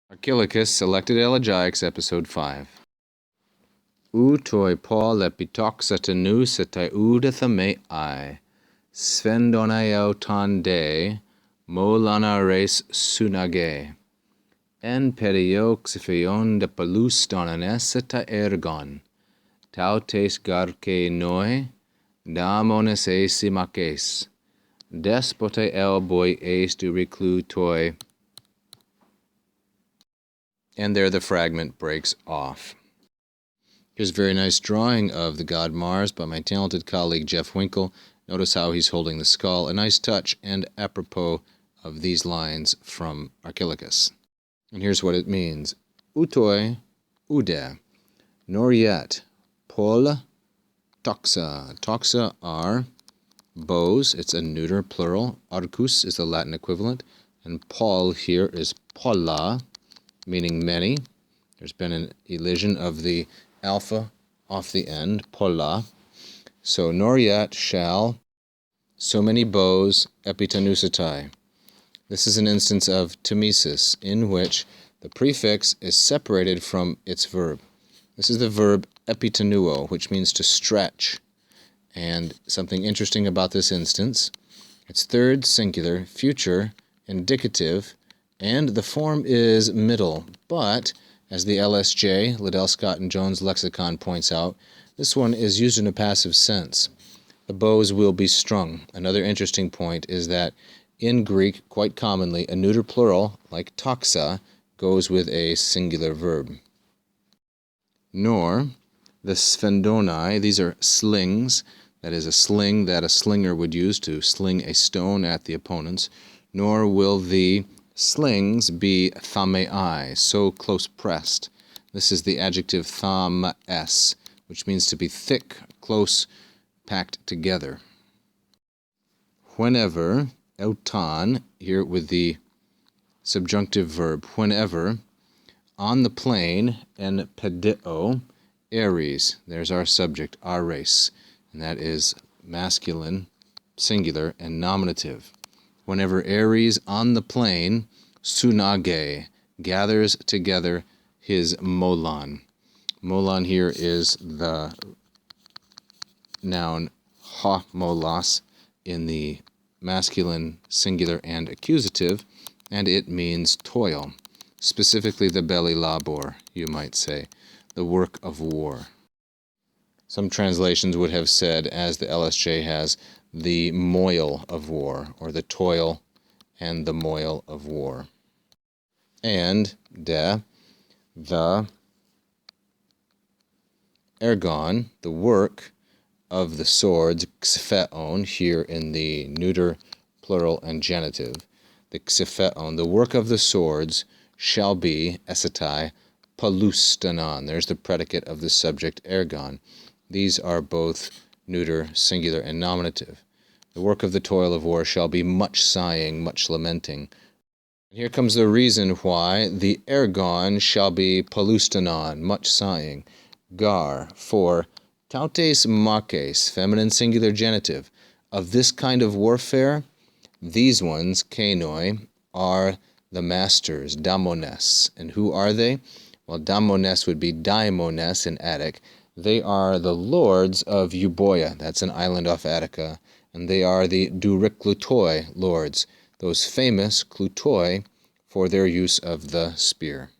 Archilochus, Selected Elegiacs, Episode 5. Toi Paul epitoxatanu setai udathame I, Svendonaio ton de, molana res sunage, en perioxifion de palus donanes seta ergon, tautes garke noi, damones esimaces, despote el boi eis du reclu toi. And there the fragment breaks off. Here's a very nice drawing of the god Mars by my talented colleague Jeff Winkle. Notice how he's holding the skull. A nice touch and apropos of these lines from Archilochus. And here's what it means. Utoi, ude, nor yet, pol, toxa. Toxa are bows. It's a neuter plural. Arcus is the Latin equivalent. And pol here is polla, meaning many. There's been an elision of the alpha off the end, polla. So, nor yet shall so many bows epitanusatai. This is an instance of temesis, in which the prefix is separated from its verb. This is the verb epitanuo, which means to stretch. And something interesting about this instance, it's third singular, future, indicative, and the form is middle, but as the LSJ, Liddell Scott and Jones lexicon points out, this one is used in a passive sense. The bows will be strung. Another interesting point is that in Greek, quite commonly, a neuter plural, like toxa, goes with a singular verb. Nor, the sphendonai, these are slings, that is a sling that a slinger would use to sling a stone at the opponents, nor will the slings be thamei, so close pressed. This is the adjective thames, which means to be thick, close, packed together. Whenever, eutan, here with the subjunctive verb, whenever, on the plain, en pedeo, Ares, there's our subject, Ares, and that is masculine, singular, and nominative. Whenever Ares on the plain, sunage, gathers together his molon. Molon here is the noun homolos in the masculine, singular, and accusative, and it means toil, specifically the belly labor, you might say, the work of war. Some translations would have said, as the LSJ has, the moil of war, or the toil and the moil of war. And the ergon, the work of the swords, xpheon, here in the neuter, plural, and genitive. The xpheon, the work of the swords, shall be, esetai, palustanon. There's the predicate of the subject, ergon. These are both neuter, singular, and nominative. The work of the toil of war shall be much sighing, much lamenting. And here comes the reason why the ergon shall be palustanon, much sighing. Gar, for tautes maces, feminine singular genitive. Of this kind of warfare, these ones, kenoi, are the masters, damones. And who are they? Well, damones would be daimones in Attic. They are the lords of Euboea, that's an island off Attica, and they are the Duryklutoi lords, those famous klutoi for their use of the spear.